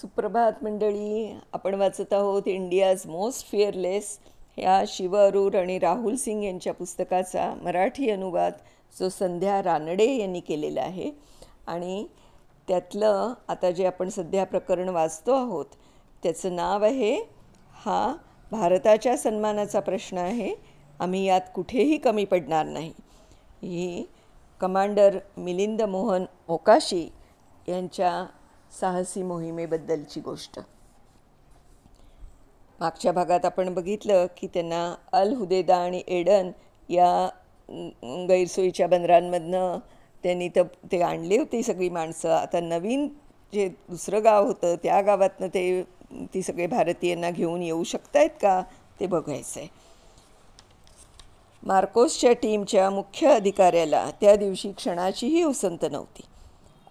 सुप्रभात मंडळी. आपण वाचत आहोत इंडियाज मोस्ट फिअरलेस ह्या शिव अरूर आणि राहुल सिंग यांच्या पुस्तकाचा मराठी अनुवाद जो संध्या रानडे यांनी केलेला आहे. आणि त्यातलं आता जे आपण सध्या प्रकरण वाचतो आहोत त्याचं नाव आहे हा भारताच्या सन्मानाचा प्रश्न आहे, आम्ही यात कुठेही कमी पडणार नाही. ही कमांडर मिलिंद मोहन मोकाशी यांच्या साहसी मोहिमेबद्दलची गोष्ट. मागच्या भागात आपण बघितलं की त्यांना अल हुदेदा आणि एडन या गैरसोयीच्या बंदरांमधनं त्यांनी ते आणली होती सगळी माणसं. आता नवीन जे दुसरं गाव होतं त्या गावातनं ती सगळे भारतीयांना घेऊन येऊ शकत आहेत का ते बघायचं आहे. मार्कोसच्या टीमच्या मुख्य अधिकाऱ्याला त्या दिवशी क्षणाचीही उसंत नव्हती.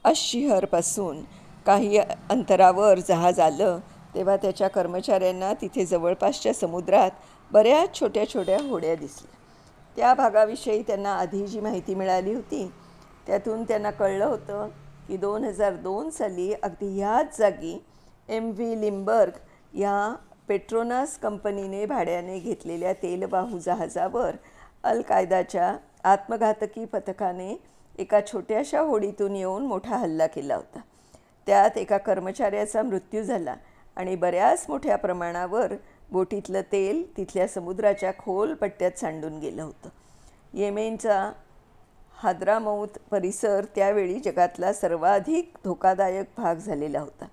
अशहरपासून काही अंतरावर जहाज आलं तेव्हा त्याच्या कर्मचाऱ्यांना तिथे जवळपासच्या समुद्रात बऱ्याच छोट्या छोट्या होड्या दिसल्या. त्या भागाविषयी त्यांना आधी जी माहिती मिळाली होती त्यातून त्यांना कळलं होतं की 2002 साली अगदी ह्याच जागी MV लिम्बर्ग या पेट्रोनास कंपनीने भाड्याने घेतलेल्या तेलवाहू जहाजावर अल कायदाच्या आत्मघातकी पथकाने एका छोट्याशा होडीतून येऊन मोठा हल्ला केला होता. त्यात एका कर्मचाऱ्याचा मृत्यू झाला आणि बऱ्याच मोठ्या प्रमाणावर बोटीतलं तेल तिथल्या समुद्राच्या खोल पट्ट्यात सांडून गेलं होतं. येमेनचा हाद्रामौत परिसर त्यावेळी जगातला सर्वाधिक धोकादायक भाग झालेला होता.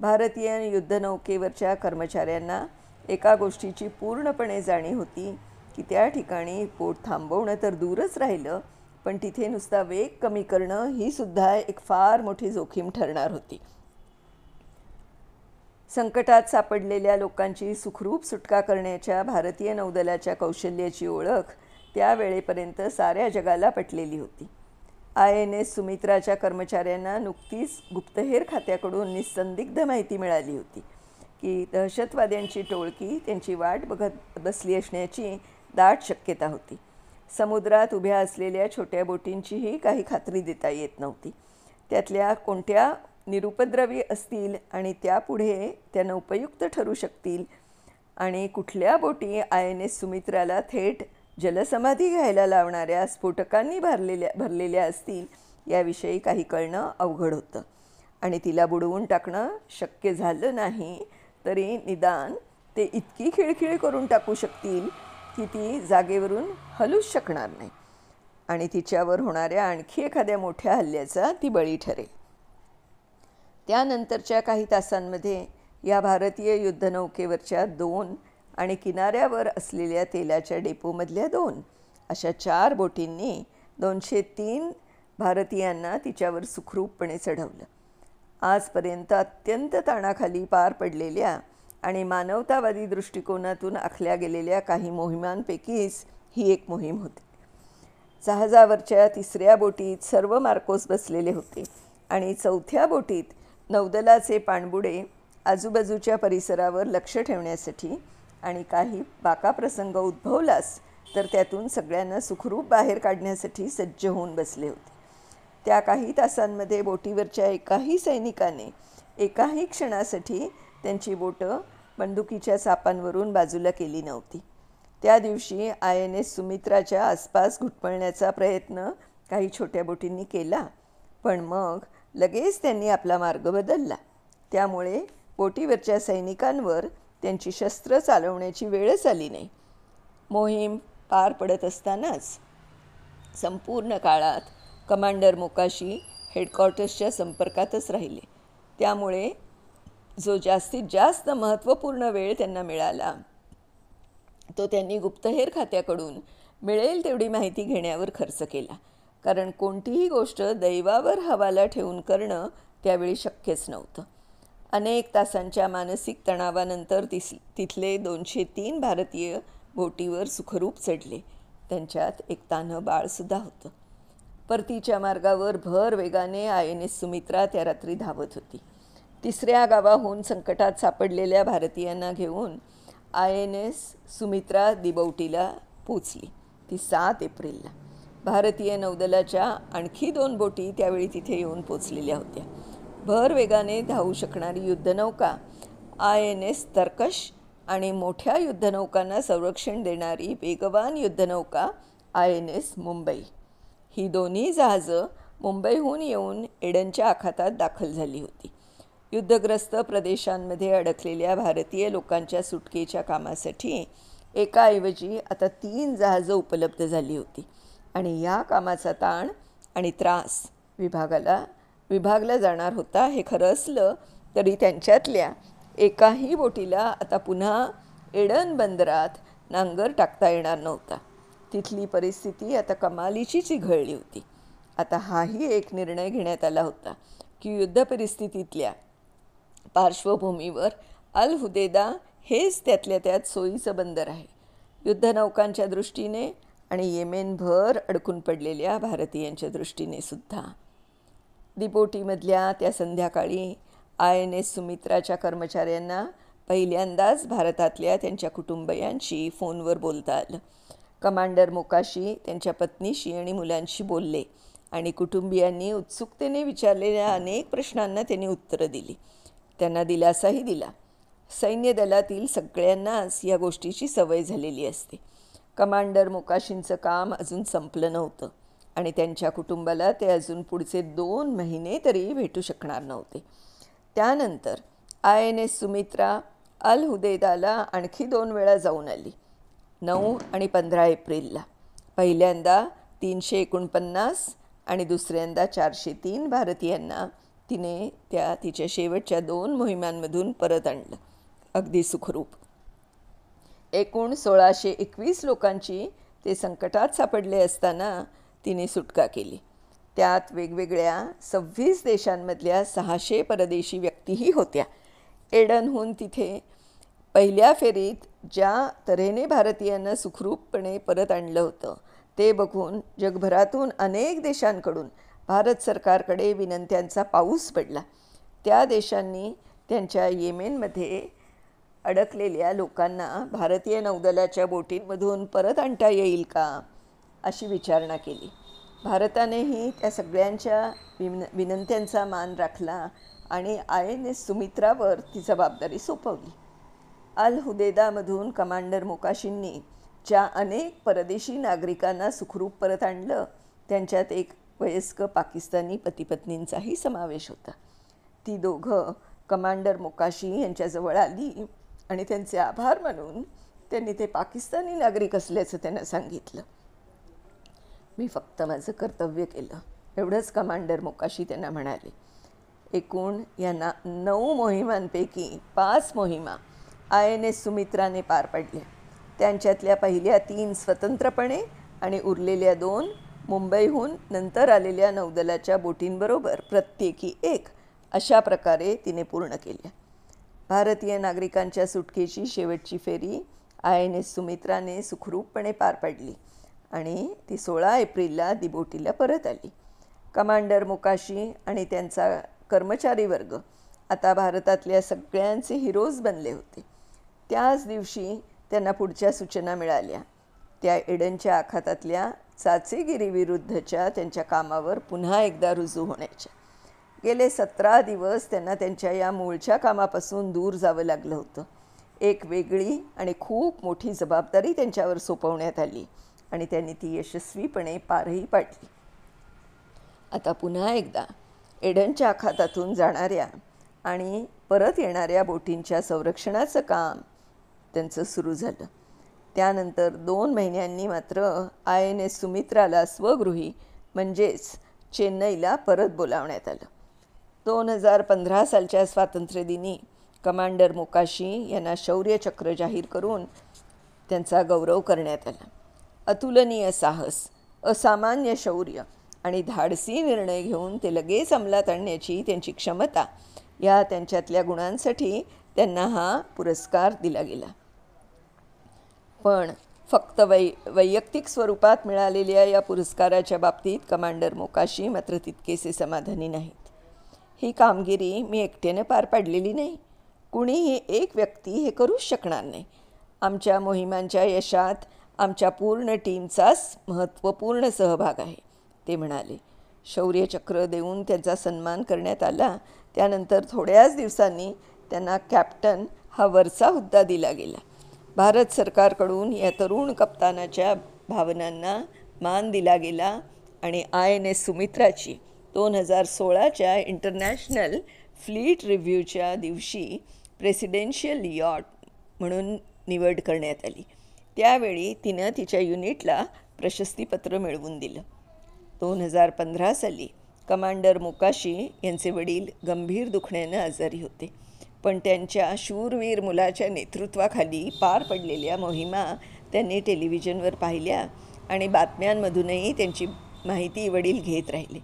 भारतीय युद्धनौकेवरच्या कर्मचाऱ्यांना एका गोष्टीची पूर्णपणे जाणीव होती की त्या ठिकाणी बोट थांबवणं तर दूरच राहिलं, पण तिथे नुसता वेग कमी करणं ही सुद्धा एक फार मोठी जोखीम ठरणार होती. संकटात सापडलेल्या लोकांची सुखरूप सुटका करण्याच्या भारतीय नौदलाच्या कौशल्याची ओळख त्यावेळेपर्यंत साऱ्या जगाला पटलेली होती. INS सुमित्राच्या कर्मचाऱ्यांना नुकतीच गुप्तहेर खात्याकडून निसंदिग्ध माहिती मिळाली होती की दहशतवाद्यांची टोळकी त्यांची वाट बघत बसली असण्याची दाट शक्यता होती. समुद्रात उभ्या असलेल्या छोट्या बोटींचीही काही खात्री देता येत नव्हती. त्यातल्या कोणत्या निरुपद्रवी असतील आणि त्यापुढे त्यांना उपयुक्त ठरू शकतील आणि कुठल्या बोटी INS सुमित्राला थेट जलसमाधी घ्यायला लावणाऱ्या स्फोटकांनी भरलेल्या असतील याविषयी काही कळणं अवघड होतं. आणि तिला बुडवून टाकणं शक्य झालं नाही तरी निदान ते इतकी खिळखिळ करून टाकू शकतील की ती जागेवरून हलूच शकणार नाही आणि तिच्यावर होणाऱ्या आणखी एखाद्या मोठ्या हल्ल्याचा ती बळी ठरेल. त्यानंतरच्या काही तासांमध्ये या भारतीय युद्धनौकेवरच्या 2 आणि किनाऱ्यावर असलेल्या तेलाच्या डेपोमधल्या 2 अशा 4 बोटींनी 203 भारतीयांना तिच्यावर सुखरूपपणे चढवलं. आजपर्यंत अत्यंत ताणाखाली पार पडलेल्या आणि मानवतावादी दृष्टिकोनातून आखल्या गेलेल्या काही मोहिमांपैकीच ही एक मोहीम होती. जहाजावरच्या 3ऱ्या बोटीत सर्व मार्कोस बसलेले होते आणि 4थ्या बोटीत नौदलाचे पाणबुडे आजूबाजूच्या परिसरावर लक्ष ठेवण्यासाठी आणि काही बाकाप्रसंग उद्भवलास तर त्यातून सगळ्यांना सुखरूप बाहेर काढण्यासाठी सज्ज होऊन बसले होते. त्या काही तासांमध्ये बोटीवरच्या एकाही सैनिकाने एकाही क्षणासाठी त्यांची बोटं बंदुकीच्या चापांवरून बाजूला केली नव्हती. त्या दिवशी INS सुमित्राच्या आसपास घुटमळण्याचा प्रयत्न काही छोट्या बोटींनी केला, पण मग लगेच त्यांनी आपला मार्ग बदलला. त्यामुळे बोटीवरच्या सैनिकांवर त्यांची शस्त्र चालवण्याची वेळच आली नाही. मोहीम पार पडत असतानाच संपूर्ण काळात कमांडर मोकाशी हेडक्वार्टर्सच्या संपर्कातच राहिले. त्यामुळे जो जास्तीत जास्त महत्त्वपूर्ण वेळ त्यांना मिळाला तो त्यांनी गुप्तहेर खात्याकडून मिळेल तेवढी माहिती घेण्यावर खर्च केला, कारण कोणतीही गोष्ट दैवावर हवाला ठेवून करणं त्यावेळी शक्यच नव्हतं. अनेक तासांच्या मानसिक तणावानंतर तिथले 203 भारतीय बोटीवर सुखरूप चढले. त्यांच्यात एक तान्हं बाळसुद्धा होतं. परतीच्या मार्गावर भर वेगाने INS सुमित्रा त्या रात्री धावत होती. 3ऱ्या गावाहून संकटात सापडलेल्या भारतीयांना घेऊन INS सुमित्रा दिबौटीला पोचली. ती 7 एप्रिलला. भारतीय नौदलाच्या आणखी 2 बोटी त्यावेळी तिथे येऊन पोचलेल्या होत्या. भर वेगाने धावू शकणारी युद्धनौका INS तर्कश आणि मोठ्या युद्धनौकांना संरक्षण देणारी वेगवान युद्धनौका INS मुंबई. ही दोन्ही जहाजं मुंबईहून येऊन एडनच्या आखातात दाखल झाली होती. युद्धग्रस्त प्रदेशांमध्ये अडकलेल्या भारतीय लोकांच्या सुटकेच्या कामासाठी एकाऐवजी आता 3 जहाजं उपलब्ध झाली होती आणि या कामाचा ताण आणि त्रास विभागला जाणार होता. हे खरं असलं तरी त्यांच्यातल्या एकाही बोटीला आता पुन्हा एडन बंदरात नांगर टाकता येणार नव्हता. तिथली परिस्थिती आता कमालीची चिघळली होती. आता हाही एक निर्णय घेण्यात आला होता की युद्ध परिस्थितीतल्या पार्श्वभूमीवर अल हुदैदा हेच त्यातल्या त्यात सोयीचं बंदर आहे, युद्धनौकांच्या दृष्टीने आणि येमेनभर अडकून पडलेल्या भारतीयांच्या दृष्टीने सुद्धा. दिपोटीमधल्या त्या संध्याकाळी INS सुमित्राच्या कर्मचाऱ्यांना पहिल्यांदाच भारतातल्या त्यांच्या कुटुंबियांशी फोनवर बोलता आलं. कमांडर मोकाशी त्यांच्या पत्नीशी आणि मुलांशी बोलले आणि कुटुंबियांनी उत्सुकतेने विचारलेल्या अनेक प्रश्नांना त्यांनी उत्तरं दिली. त्यांना दिलासाही दिला. सैन्य दलातील सगळ्यांनाच या गोष्टीची सवय झालेली असते. कमांडर मोकाशींचं काम अजून संपलं नव्हतं आणि त्यांच्या कुटुंबाला ते अजून पुढचे 2 महिने तरी भेटू शकणार नव्हते. त्यानंतर INS सुमित्रा अल हुदैदाला आणखी 2 वेळा जाऊन आली, 9 आणि 15 एप्रिलला. पहिल्यांदा 349 आणि दुसऱ्यांदा 403 भारतीयांना तिने तिच्या शेवटच्या 2 मोहिमांमधून परत आणलं, अगदी सुखरूप. एकूण 1621 लोकांची ते संकटात सापडले असताना तिने सुटका केली. त्यात वेगवेगळ्या 26 देशांमधल्या 600 परदेशी व्यक्तीही होत्या. एडनहून तिथे पहिल्या फेरीत ज्या तऱ्हेने भारतीयांना सुखरूपपणे परत आणलं होतं ते बघून जगभरातून अनेक देशांकडून भारत सरकारकडे विनंत्यांचा पाऊस पडला. त्या देशांनी त्यांच्या येमेनमध्ये अडकलेल्या लोकांना भारतीय नौदलाच्या बोटींमधून परत आणता येईल का अशी विचारणा केली. भारतानेही त्या सगळ्यांच्या विनंत्यांचा मान राखला आणि INS सुमित्रावर ती जबाबदारी सोपवली. अल हुदैदामधून कमांडर मोकाशींनी ज्या अनेक परदेशी नागरिकांना सुखरूप परत आणलं त्यांच्यात एक वयस्क पाकिस्तानी पतीपत्नींचाही समावेश होता. ती दोघं कमांडर मोकाशी यांच्याजवळ आली आणि त्यांचे आभार मानून त्यांनी ते पाकिस्तानी नागरिक असल्याचं त्यांना सांगितलं. मी फक्त माझं कर्तव्य केलं एवढंच कमांडर मोकाशी त्यांना म्हणाले. एकूण या 9 मोहिमांपैकी 5 मोहिमा INS सुमित्राने पार पडल्या. त्यांच्यातल्या पहिल्या 3 स्वतंत्रपणे आणि उरलेल्या 2 मुंबईहून नंतर आलेल्या नौदलाच्या बोटींबरोबर प्रत्येकी 1 अशा प्रकारे तिने पूर्ण केल्या. भारतीय नागरिकांच्या सुटकेची शेवटची फेरी INS सुमित्राने सुखरूपपणे पार पाडली आणि ती 16 एप्रिलला दिबोटीला परत आली. कमांडर मोकाशी आणि त्यांचा कर्मचारी वर्ग आता भारतातल्या सगळ्यांचे हिरोज बनले होते. त्याच दिवशी त्यांना पुढच्या सूचना मिळाल्या, त्या एडनच्या आखातातल्या चाचेगिरीविरुद्धच्या त्यांच्या कामावर पुन्हा एकदा रुजू होण्याच्या. गेले 17 दिवस त्यांना त्यांच्या या मूळच्या कामापासून दूर जावं लागलं होतं. एक वेगळी आणि खूप मोठी जबाबदारी त्यांच्यावर सोपवण्यात आली आणि त्यांनी ती यशस्वीपणे पारही पाडली. आता पुन्हा एकदा एडनच्या आखातातून जाणाऱ्या आणि परत येणाऱ्या बोटींच्या संरक्षणाचं काम त्यांचं सुरू झालं. त्यानंतर 2 महिन्यांनी मात्र INS सुमित्राला स्वगृही म्हणजेच चेन्नईला परत बोलावण्यात आलं. 2015 सालच्या स्वातंत्र्यदिनी कमांडर मोकाशी यांना शौर्यचक्र जाहीर करून त्यांचा गौरव करण्यात आला. अतुलनीय साहस, असामान्य शौर्य आणि धाडसी निर्णय घेऊन ते लगेच अंमलात आणण्याची त्यांची क्षमता या त्यांच्यातल्या गुणांसाठी त्यांना हा पुरस्कार दिला गेला. पण फक्त वैयक्तिक स्वरूपात मिळालेल्या या पुरस्काराच्या बाबतीत कमांडर मोकाशी मात्र तितकेसे समाधानी नाहीत. ही कामगिरी मी एकट्याने पार पाडलेली नाही, कुणीही एक व्यक्ती हे करूच शकणार नाही. आमच्या मोहिमांच्या यशात आमच्या पूर्ण टीमचाच महत्त्वपूर्ण सहभाग आहे, ते म्हणाले. शौर्यचक्र देऊन त्यांचा सन्मान करण्यात आला. त्यानंतर थोड्याच दिवसांनी त्यांना कॅप्टन हा वरचा हुद्दा दिला गेला. भारत सरकारकडून या तरुण कप्तानाच्या भावनांना मान दिला गेला आणि INS सुमित्राची 2016च्या इंटरनॅशनल फ्लीट रिव्ह्यूच्या दिवशी प्रेसिडेन्शियल यॉट म्हणून निवड करण्यात आली. त्यावेळी तिनं तिच्या युनिटला प्रशस्तीपत्र मिळवून दिलं. 2015 साली कमांडर मोकाशी यांचे वडील गंभीर दुखण्यानं आजारी होते, पण त्यांच्या शूरवीर मुलाच्या नेतृत्वाखाली पार पडलेल्या मोहिमा त्यांनी टेलिव्हिजनवर पाहिल्या आणि बातम्यांमधूनही त्यांची माहिती वडील घेत राहिले.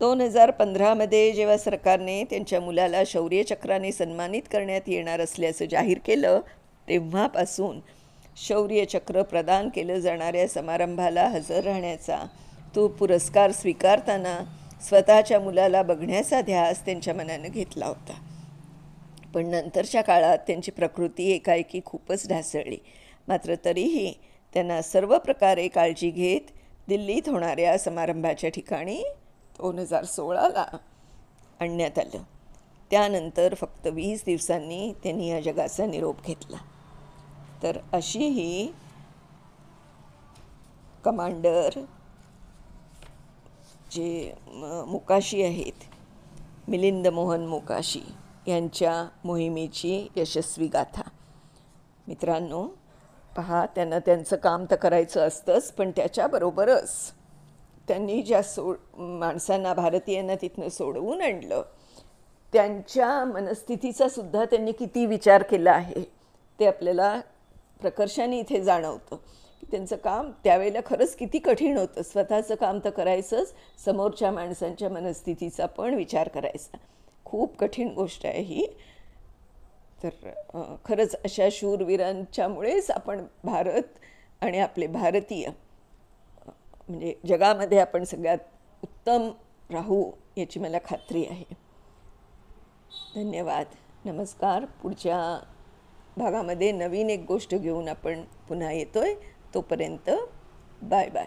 2015मध्ये जेव्हा सरकारने त्यांच्या मुलाला शौर्यचक्राने सन्मानित करण्यात येणार असल्याचं जाहीर केलं, तेव्हापासून शौर्यचक्र प्रदान केलं जाणाऱ्या समारंभाला हजर राहण्याचा, तो पुरस्कार स्वीकारताना स्वतःच्या मुलाला बघण्याचा ध्यास त्यांच्या मनानं घेतला होता. पण नंतरच्या काळात त्यांची प्रकृती एकाएकी खूपच ढासळली. मात्र तरीही त्यांना सर्व प्रकारे काळजी घेत दिल्लीत होणाऱ्या समारंभाच्या ठिकाणी 2016ला आणण्यात आलं. त्यानंतर फक्त 20 दिवसांनी त्यांनी या जगाचा निरोप घेतला. तर अशी ही कमांडर जे मोकाशी आहेत, मिलिंद मोहन मोकाशी यांच्या मोहिमेची यशस्वी गाथा. मित्रांनो, पहा, त्यांना त्यांचं काम तर करायचं असतंच, पण त्याच्याबरोबरच त्यांनी ज्या माणसांना, भारतीयांना तिथनं सोडवून आणलं, त्यांच्या मनस्थितीचा सुद्धा त्यांनी किती विचार केला आहे ते आपल्याला प्रकर्षाने इथे जाणवतं की त्यांचं काम त्यावेळेला खरंच किती कठीण होतं. स्वतःचं काम तर करायचंच, समोरच्या माणसांच्या मनस्थितीचा पण विचार करायचा. खूप कठीण गोष्ट आहे ही. तर खरंच अशा शूरवीरांच्यामुळेच आपण भारत आणि आपले भारतीय म्हणजे जगामध्ये आपण सगळ्यात उत्तम राहू याची मला खात्री आहे. धन्यवाद. नमस्कार. पुढच्या भागामध्ये नवीन एक गोष्ट घेऊन आपण पुन्हा येतोय. तोपर्यंत बाय बाय.